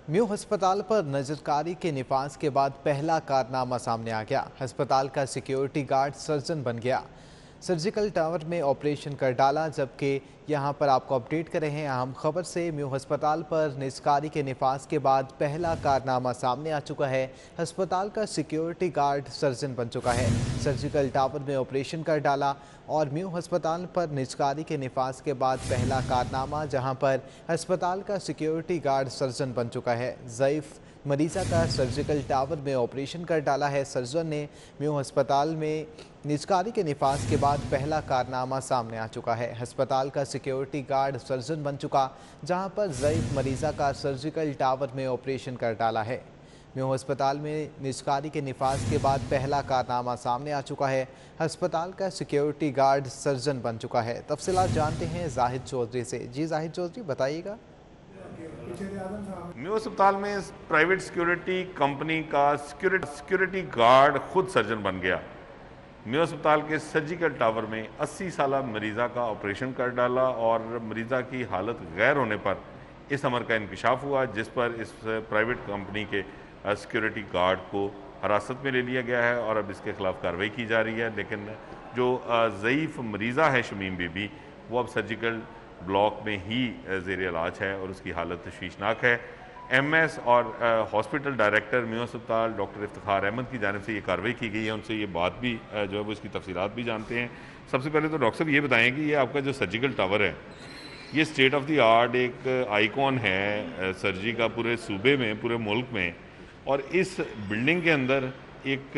Mu अस्पताल पर नजरकारी के निफाज के बाद पहला कारनामा सामने आ गया। अस्पताल का सिक्योरिटी गार्ड सर्जन बन गया, सर्जिकल टावर में ऑपरेशन कर डाला। जबकि यहां पर आपको अपडेट कर रहे हैं अहम खबर से। म्यू अस्पताल पर निजकारी के निफाज के बाद पहला कारनामा सामने आ चुका है। अस्पताल का सिक्योरिटी गार्ड सर्जन बन चुका है, सर्जिकल टावर में ऑपरेशन कर डाला। और म्यू अस्पताल पर निजकारी के निफाज के बाद पहला कारनामा, जहां पर अस्पताल का सिक्योरिटी गार्ड सर्जन बन चुका है। ज़ईफ़ मरीज़ा का सर्जिकल टावर में ऑपरेशन कर डाला है सर्जन ने। म्यू अस्पताल में निजकारी के निफाज के बाद पहला कारनामा सामने आ चुका है। अस्पताल का सिक्योरिटी गार्ड सर्जन बन चुका, जहां पर ज़ईफ़ मरीज़ा का सर्जिकल टावर में ऑपरेशन कर डाला है। म्यू अस्पताल में निजकारी के निफाज के बाद पहला कारनामा सामने आ चुका है। अस्पताल का सिक्योरिटी गार्ड सर्जन बन चुका है। तफसीलात जानते हैं जाहिद चौधरी से। जी जाहिद चौधरी, बताइएगा। म्यू अस्पताल में प्राइवेट सिक्योरिटी कंपनी का सिक्योरिटी गार्ड खुद सर्जन बन गया। म्यू अस्पताल के सर्जिकल टावर में 80 साला मरीज़ा का ऑपरेशन कर डाला और मरीज़ा की हालत गैर होने पर इस अमर का इंकशाफ हुआ, जिस पर इस प्राइवेट कंपनी के सिक्योरिटी गार्ड को हिरासत में ले लिया गया है और अब इसके खिलाफ कार्रवाई की जा रही है। लेकिन जो ज़ईफ़ मरीज़ा है शमीम बीबी, वो अब सर्जिकल ब्लॉक में ही ज़ेर इलाज है और उसकी हालत तशवीशनाक है। एमएस और हॉस्पिटल डायरेक्टर म्यू अस्पताल डॉक्टर इफ्तिखार अहमद की जानिब से ये कार्रवाई की गई है। उनसे ये बात भी जो है वो इसकी तफसीलात भी जानते हैं। सबसे पहले तो डॉक्टर साहब ये बताएं कि ये आपका जो सर्जिकल टावर है, ये स्टेट ऑफ द आर्ट एक आइकॉन है सर्जरी का पूरे सूबे में, पूरे मुल्क में, और इस बिल्डिंग के अंदर एक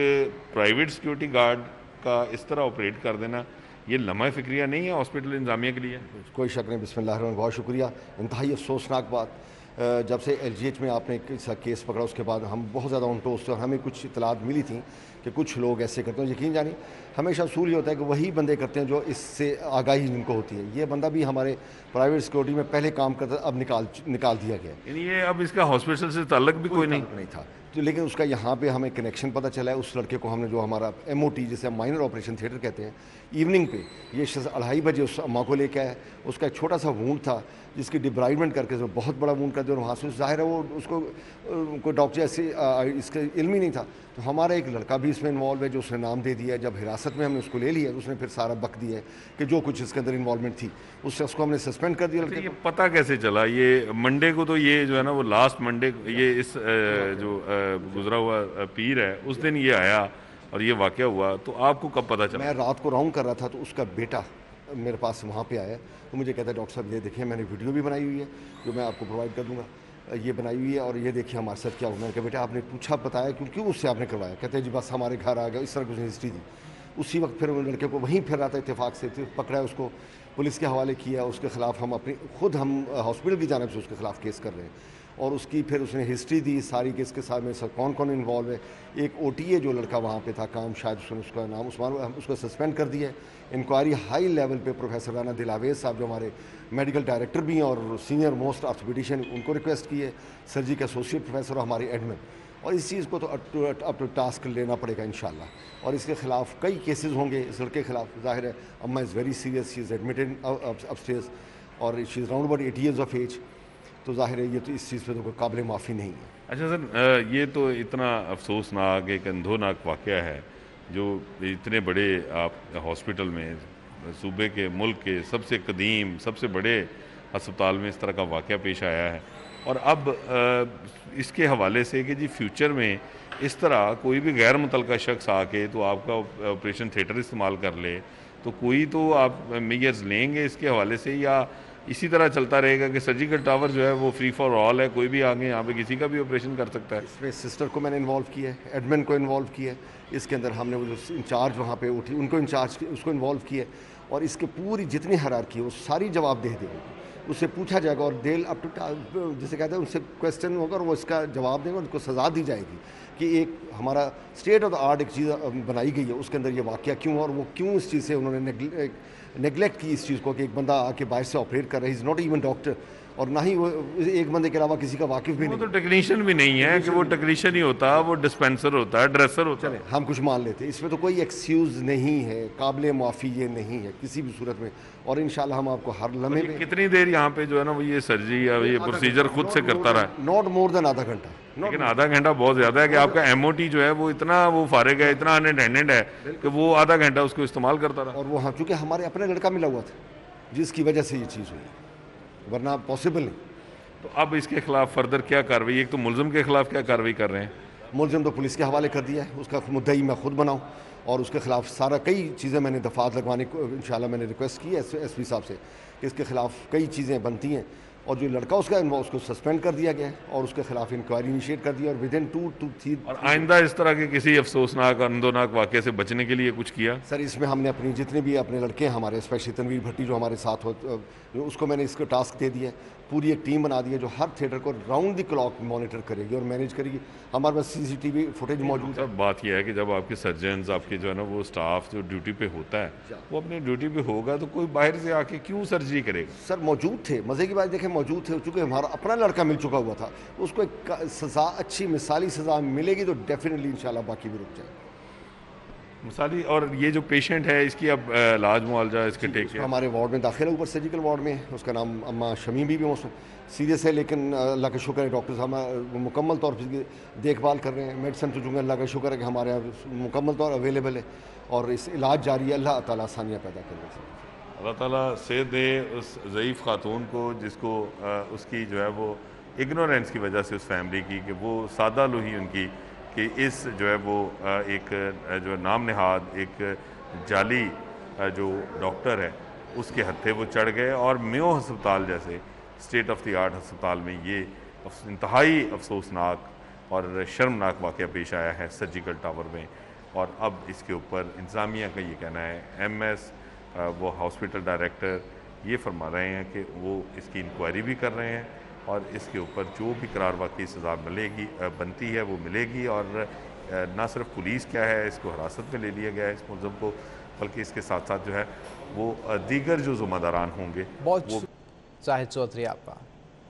प्राइवेट सिक्योरिटी गार्ड का इस तरह ऑपरेट कर देना, ये लम्हा फ़िक्रिया नहीं है हॉस्पिटल इंतजामिया के लिए? कोई शक नहीं। बिस्मिल्लाहिर्रहमानिर्रहीम, बहुत शुक्रिया। इंतहाई अफसोसनाक बात, जब से एलजीएच में आपने केस पकड़ा उसके बाद हम बहुत ज़्यादा उनटोस थे और हमें कुछ इतलात मिली थी कि कुछ लोग ऐसे करते हैं। यकीन जानी हमेशा असूल ये होता है कि वही बंदे करते हैं जो इससे आगाही जिनको होती है। ये बंदा भी हमारे प्राइवेट सिक्योरिटी में पहले काम करता, अब निकाल दिया गया। यानी ये अब इसका हॉस्पिटल से ताल्लुक भी कोई नहीं था। तो लेकिन उसका यहाँ पे हमें कनेक्शन पता चला है। उस लड़के को हमने, जो हमारा एमओटी जिसे हम माइनर ऑपरेशन थिएटर कहते हैं, इवनिंग पे ये 2:30 बजे उस अम्मा को लेके आया। उसका एक छोटा सा वूंड था जिसकी डिब्राइडमेंट करके बहुत बड़ा वूंड कर दिया और वहाँ से ज़ाहिर है वो उसको कोई डॉक्टर ऐसे इसका इल्म ही नहीं था। तो हमारा एक लड़का भी इसमें इन्वॉल्व है जो उसने नाम दे दिया। जब हिरासत में हमने उसको ले लिया, उसने फिर सारा बक दिया है कि जो कुछ इसके अंदर इन्वॉल्वमेंट थी, उस शख्स को हमने सस्पेंड कर दिया। ये पता कैसे चला? ये मंडे को तो ये जो है ना वो लास्ट मंडे, ये इस जो गुजरा हुआ पीर है, उस दिन ये आया और ये वाक़या हुआ। तो आपको कब पता चला? मैं रात को राउंड कर रहा था तो उसका बेटा मेरे पास वहाँ पे आया तो मुझे कहता है, डॉक्टर साहब ये देखिए, मैंने वीडियो भी बनाई हुई है जो मैं आपको प्रोवाइड कर दूँगा, ये बनाई हुई है और ये देखिए हमारे साथ क्या हुआ। मैंने कहा बेटा आपने पूछा, बताया क्यों उससे आपने करवाया? कहते हैं जी बस हमारे घर आ गया, इस तरह की उसने हिस्ट्री दी। उसी वक्त फिर लड़के को वहीं फिर रहा था, इत्तेफाक से पकड़ा है, उसको पुलिस के हवाले किया। उसके खिलाफ हम हम हॉस्पिटल की जानिब से उसके खिलाफ केस कर रहे हैं और उसकी फिर उसने हिस्ट्री दी सारी कि इसके साथ में सर कौन कौन इन्वॉल्व है। एक ओटीए जो लड़का वहाँ पे था, काम शायद उसका नाम उस्मान, उसको सस्पेंड कर दिया है। इंक्वायरी हाई लेवल पे प्रोफेसर राना दिलावेज साहब जो हमारे मेडिकल डायरेक्टर भी हैं और सीनियर मोस्ट ऑर्थोपेडिशियन, उनको रिक्वेस्ट की है। सर्जी के एसोसिएट प्रोफेसर और हमारे एडमिन, और इस चीज़ को तो अप टू टास्क लेना पड़ेगा इंशाल्लाह। और इसके खिलाफ कई केसेस होंगे इस लड़के के खिलाफ। जाहिर है Amma is very serious, she is admitted upstairs और she is round about 80 years of age. तो जाहिर है ये तो इस चीज़ पे तो कोई काबिल माफ़ी नहीं है। अच्छा सर, ये तो इतना अफसोसनाक, एक अंधोनाक वाक़या है जो इतने बड़े आप हॉस्पिटल में, सूबे के, मुल्क के सबसे कदीम, सबसे बड़े अस्पताल में इस तरह का वाक़या पेश आया है। और अब इसके हवाले से कि जी फ्यूचर में इस तरह कोई भी गैर मुतल्लका शख्स आके तो आपका ऑपरेशन थिएटर इस्तेमाल कर ले, तो कोई तो आप मेजर्स लेंगे इसके हवाले से, या इसी तरह चलता रहेगा कि सर्जिकल टावर जो है वो फ्री फॉर ऑल है, कोई भी आगे यहाँ पे किसी का भी ऑपरेशन कर सकता है? इसमें सिस्टर को मैंने इन्वॉल्व किया है, एडमिन को इन्वॉल्व किया है, इसके अंदर हमने वो जो इंचार्ज वहाँ पे उठी उनको उसको इन्वॉल्व किया है। और इसके पूरी जितनी हरारकी है वो सारी जवाब दे देंगे, उससे पूछा जाएगा और डेल अप टू जिसे कहते हैं उनसे क्वेश्चन होगा और वो इसका जवाब देंगे, उनको सज़ा दी जाएगी कि एक हमारा स्टेट ऑफ द आर्ट एक चीज़ बनाई गई है, उसके अंदर ये वाक़या क्यों और वो क्यों इस चीज़ से उन्होंने नेगलेक्ट की इस चीज़ को कि एक बंदा आके बाहर से ऑपरेट कर रहा है, इज़ नॉट इवन डॉक्टर, और ना ही वो एक बंदे के अलावा किसी का वाकिफ भी वो नहीं। तो टेक्नीशियन भी नहीं है कि वो टेक्नीशियन ही होता, वो डिस्पेंसर होता है, ड्रेसर होता है। हम कुछ मान लेते, इसमें तो कोई एक्सक्यूज़ नहीं है, काबिल माफ़ी ये नहीं है किसी भी सूरत में। और इंशाल्लाह हम आपको हर लम्हे में कितनी देर यहाँ पे जो है ना वो ये सर्जरी या ये प्रोसीजर खुद से करता रहा है? नॉट मोर देन आधा घंटा। लेकिन आधा घंटा बहुत ज़्यादा है कि आपका एमओटी जो है वो इतना वो फारिग है, इतना अनअटेंडेंट है कि वो आधा घंटा उसको इस्तेमाल करता रहा। और वो हाँ, चूँकि हमारे अपने लड़का मिला हुआ था जिसकी वजह से ये चीज़ हुई, वरना पॉसिबल नहीं। तो अब इसके खिलाफ फर्दर क्या कार्रवाई? एक तो मुलजिम के खिलाफ क्या कार्रवाई कर रहे हैं? मुलजिम तो पुलिस के हवाले कर दिया है, उसका मुद्दई मैं खुद बनाऊँ और उसके खिलाफ सारा कई चीज़ें मैंने दफात लगवाने को इंशाल्लाह मैंने रिक्वेस्ट की है एसपी साहब से कि इसके खिलाफ कई चीज़ें बनती हैं। और जो लड़का उसका उसको सस्पेंड कर दिया गया है और उसके खिलाफ इंक्वायरी इनिशिएट कर दी और विदिन 2 to 3। और आइंदा इस तरह के किसी अफसोसनाक अंदोनाक वाक़े से बचने के लिए कुछ किया? सर इसमें हमने अपनी जितने भी अपने लड़के हैं हमारे, स्पेशली तनवीर भट्टी जो हमारे साथ हो, उसको मैंने इसको टास्क दे दिया है। पूरी एक टीम बना दी है जो हर थिएटर को राउंड द क्लॉक मॉनिटर करेगी और मैनेज करेगी। हमारे पास सीसीटीवी फुटेज मौजूद है। बात यह है कि जब आपके सर्जन्स, आपके जो है ना वो स्टाफ जो ड्यूटी पे होता है, वो अपनी ड्यूटी पे होगा तो कोई बाहर से आके क्यों सर्जरी करेगा? सर मौजूद थे, मज़े की बात देखें मौजूद थे, चूँकि हमारा अपना लड़का मिल चुका हुआ था, उसको एक सज़ा, अच्छी मिसाली सज़ा मिलेगी तो डेफिनेटली इंशाल्लाह बाकी भी रुक जाएगा मिसाली। और ये जो पेशेंट है इसकी अब इलाज मुआवजा इसके टेक केयर हमारे वार्ड में दाखिल है, ऊपर सर्जिकल वार्ड में। उसका नाम अम्मा शमी भी मौसम सीरियस है, लेकिन अल्लाह का शुक्र है डॉक्टर साहब मुकम्मल तौर पर देखभाल कर रहे हैं। मेडिसिन तो चूँकि अल्लाह का शुक्र है कि हमारे यहाँ मुकम्मल तौर अवेलेबल है और इस इलाज जारी है। अल्लाह ताला आसानियाँ पैदा कर रहे हैं। अल्लाह ताला सेहत दे उस ज़ईफ़ खातून को जिसको उसकी जो है वो इग्नोरेंस की वजह से उस फैमिली की, कि वो सादा लुही उनकी कि इस जो है वो एक जो नाम नहाद एक जाली जो डॉक्टर है उसके हत्थे वो चढ़ गए और मेयो हस्पताल जैसे स्टेट ऑफ द आर्ट हस्पताल में ये इंतहाई अफसोसनाक और शर्मनाक वाक़या पेश आया है सर्जिकल टावर में। और अब इसके ऊपर इंतज़ामिया का ये कहना है, MS वो हॉस्पिटल डायरेक्टर ये फरमा रहे हैं कि वो इसकी इंक्वायरी भी कर रहे हैं और इसके ऊपर जो भी करार वाकई सज़ा मिलेगी बनती है वो मिलेगी। और ना सिर्फ पुलिस क्या है इसको हिरासत में ले लिया गया है इस मुलज़िम को, बल्कि इसके साथ साथ जो है वो दीगर जो ज़िम्मेदारान होंगे बहुत जाहिद चौधरी आपका।